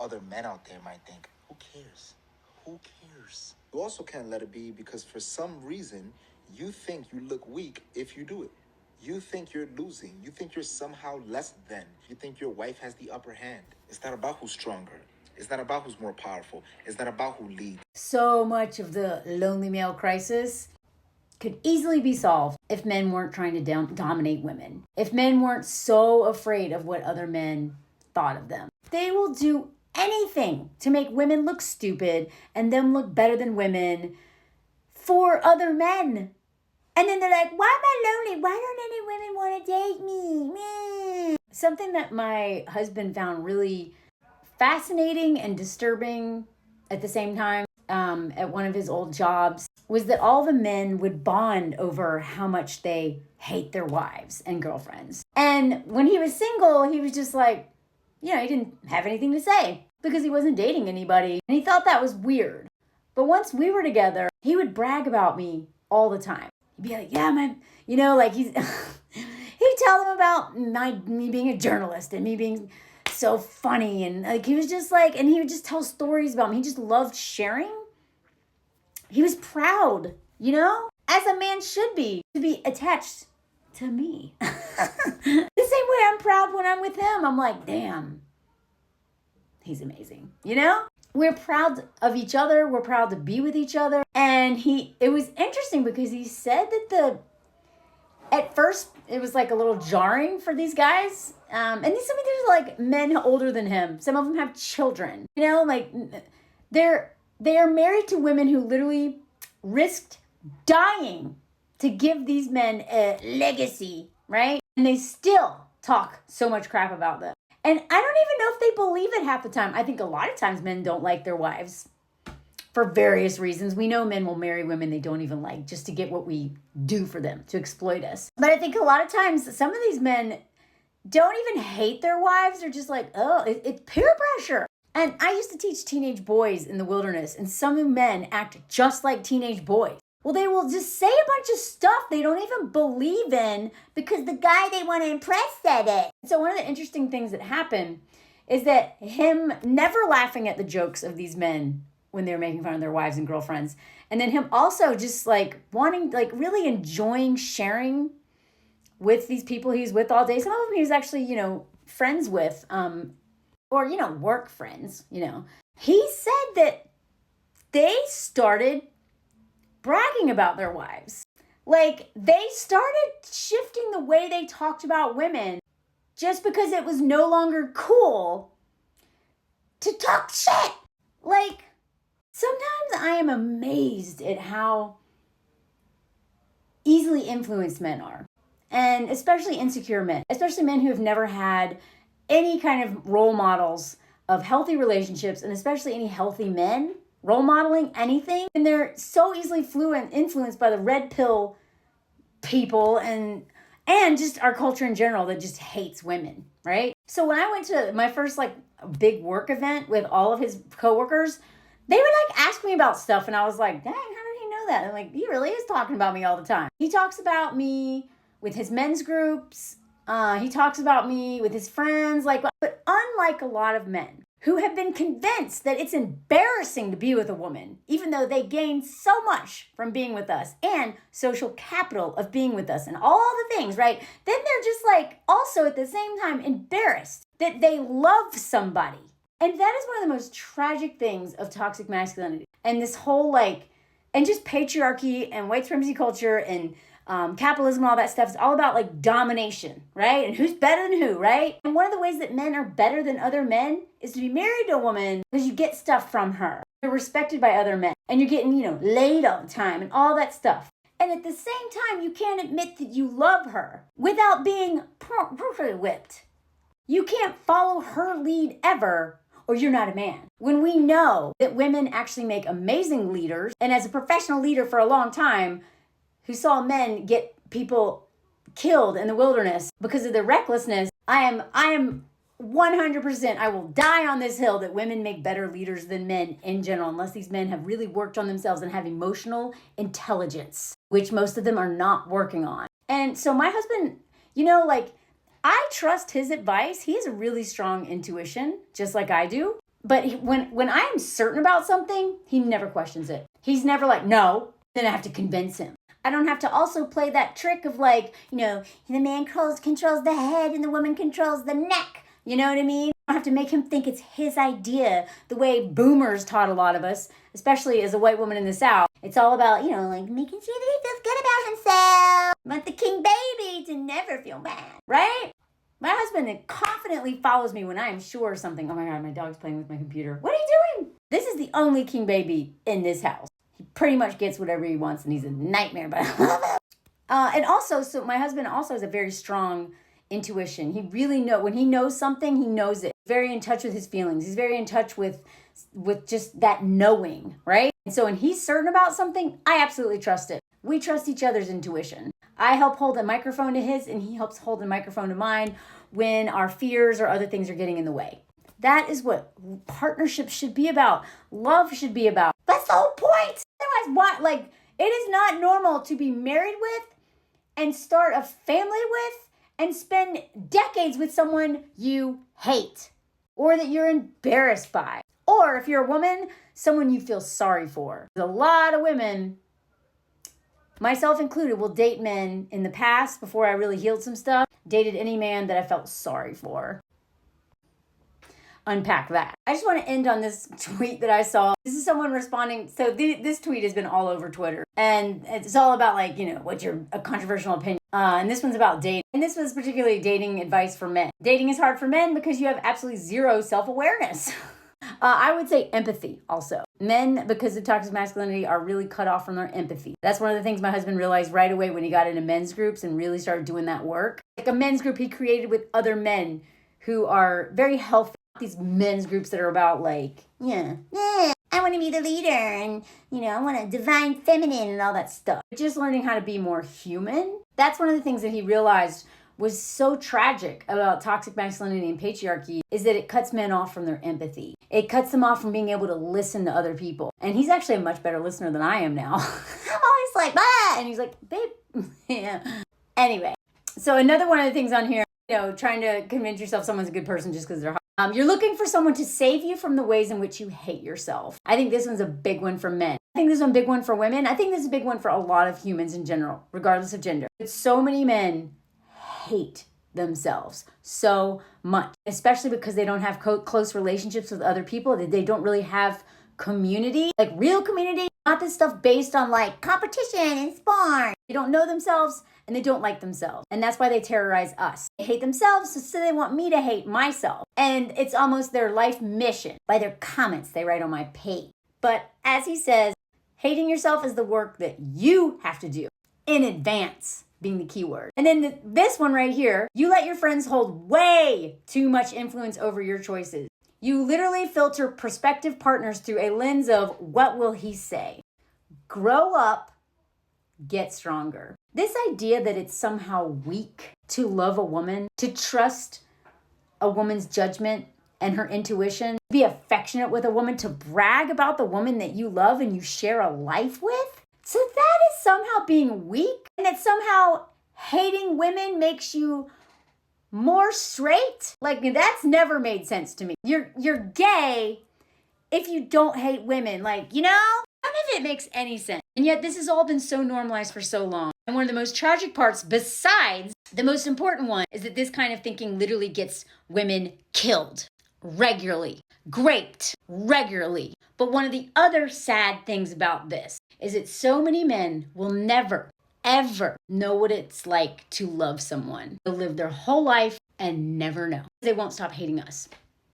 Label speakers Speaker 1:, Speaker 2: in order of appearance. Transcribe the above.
Speaker 1: other men out there might think, who cares? Who cares? You also can't let it be because for some reason, you think you look weak if you do it. You think you're losing. You think you're somehow less than. You think your wife has the upper hand. It's not about who's stronger. It's not about who's more powerful. It's not about who leads.
Speaker 2: So much of the lonely male crisis could easily be solved if men weren't trying to dominate women. If men weren't so afraid of what other men thought of them. They will do anything to make women look stupid and them look better than women for other men. And then they're like, why am I lonely? Why don't any women want to date me? Something that my husband found really fascinating and disturbing at the same time at one of his old jobs was that all the men would bond over how much they hate their wives and girlfriends. And when he was single, he was just like, he didn't have anything to say because he wasn't dating anybody. And he thought that was weird. But once we were together, he would brag about me all the time. He'd be like, yeah, man, he'd tell them about me being a journalist and me being so funny. And like, he was just like, and he would just tell stories about me. He just loved sharing. He was proud, as a man should be, to be attached to me. The same way I'm proud when I'm with him. I'm like, damn, he's amazing, We're proud of each other. We're proud to be with each other. And it was interesting because he said that at first it was like a little jarring for these guys. And there's like men older than him. Some of them have children, they are married to women who literally risked dying to give these men a legacy, right? And they still talk so much crap about them. And I don't even know if they believe it half the time. I think a lot of times men don't like their wives for various reasons. We know men will marry women they don't even like just to get what we do for them, to exploit us. But I think a lot of times some of these men don't even hate their wives. They're just like, oh, it's peer pressure. And I used to teach teenage boys in the wilderness, and some men act just like teenage boys. Well, they will just say a bunch of stuff they don't even believe in because the guy they want to impress said it. So one of the interesting things that happened is that him never laughing at the jokes of these men when they were making fun of their wives and girlfriends. And then him also just like wanting, like really enjoying sharing with these people he's with all day. Some of them he was actually, friends with, or, work friends, He said that they started bragging about their wives. Like, they started shifting the way they talked about women just because it was no longer cool to talk shit. Like, sometimes I am amazed at how easily influenced men are. And especially insecure men, especially men who have never had any kind of role models of healthy relationships, and especially any healthy men role modeling anything. And they're so easily influenced by the red pill people and just our culture in general that just hates women, right? So when I went to my first big work event with all of his coworkers, they would ask me about stuff, and I was like, dang, how did he know that? And he really is talking about me all the time. He talks about me with his men's groups. He talks about me with his friends, but unlike a lot of men who have been convinced that it's embarrassing to be with a woman, even though they gain so much from being with us and social capital of being with us and all the things, right? Then they're just also at the same time embarrassed that they love somebody. And that is one of the most tragic things of toxic masculinity. And this whole and just patriarchy and white supremacy culture and capitalism, all that stuff is all about domination, right? And who's better than who, right? And one of the ways that men are better than other men is to be married to a woman because you get stuff from her. You're respected by other men and you're getting, laid all the time and all that stuff. And at the same time, you can't admit that you love her without being brutally whipped. You can't follow her lead ever, or you're not a man. When we know that women actually make amazing leaders, and as a professional leader for a long time, who saw men get people killed in the wilderness because of their recklessness, I am 100%, I will die on this hill that women make better leaders than men in general, unless these men have really worked on themselves and have emotional intelligence, which most of them are not working on. And so my husband, I trust his advice. He has a really strong intuition, just like I do. But when I am certain about something, he never questions it. He's never like, no, then I have to convince him. I don't have to also play that trick of like, the man controls the head and the woman controls the neck. You know what I mean? I don't have to make him think it's his idea the way boomers taught a lot of us, especially as a white woman in the South. It's all about, like making sure that he feels good about himself. Want the king baby to never feel bad, right? My husband confidently follows me when I am sure of something. Oh my God, my dog's playing with my computer. What are you doing? This is the only king baby in this house. He pretty much gets whatever he wants and he's a nightmare, but I love him. And also, so my husband also has a very strong intuition. He really when he knows something, he knows it. He's very in touch with his feelings. He's very in touch with just that knowing, right? And so when he's certain about something, I absolutely trust it. We trust each other's intuition. I help hold a microphone to his and he helps hold a microphone to mine when our fears or other things are getting in the way. That is what partnership should be about. Love should be about. That's the whole point. Otherwise, it is not normal to be married with and start a family with and spend decades with someone you hate or that you're embarrassed by. Or if you're a woman, someone you feel sorry for. There's a lot of women, myself included, will date men in the past before I really healed some stuff. Dated any man that I felt sorry for. Unpack that. I just want to end on this tweet that I saw. This is someone responding. So this tweet has been all over Twitter. And it's all about what's a controversial opinion. And this one's about dating. And this was particularly dating advice for men. Dating is hard for men because you have absolutely zero self-awareness. I would say empathy also. Men, because of toxic masculinity, are really cut off from their empathy. That's one of the things my husband realized right away when he got into men's groups and really started doing that work. Like a men's group he created with other men who are very healthy. These men's groups that are about I want to be the leader and, I want to divine feminine and all that stuff. Just learning how to be more human. That's one of the things that he realized was so tragic about toxic masculinity and patriarchy is that it cuts men off from their empathy. It cuts them off from being able to listen to other people. And he's actually a much better listener than I am now. I'm always like, ah! And he's like, babe. Yeah. Anyway, so another one of the things on here, trying to convince yourself someone's a good person just because they're hot. You're looking for someone to save you from the ways in which you hate yourself. I think this one's a big one for men. I think this one's a big one for women. I think this is a big one for a lot of humans in general, regardless of gender. But so many men hate themselves so much, especially because they don't have close relationships with other people. They don't really have community, like real community, not this stuff based on competition and sport. They don't know themselves and they don't like themselves. And that's why they terrorize us. They hate themselves, so they want me to hate myself. And it's almost their life mission by their comments they write on my page. But as he says, hating yourself is the work that you have to do in advance, being the key word. And then this one right here, you let your friends hold way too much influence over your choices. You literally filter prospective partners through a lens of what will he say? Grow up, get stronger. This idea that it's somehow weak to love a woman, to trust a woman's judgment and her intuition, be affectionate with a woman, to brag about the woman that you love and you share a life with. So that is somehow being weak, and that somehow hating women makes you more straight. That's never made sense to me. You're gay if you don't hate women. None of it makes any sense. And yet this has all been so normalized for so long. And one of the most tragic parts, besides the most important one, is that this kind of thinking literally gets women killed regularly, raped regularly. But one of the other sad things about this is that so many men will never, ever know what it's like to love someone. They'll live their whole life and never know. They won't stop hating us.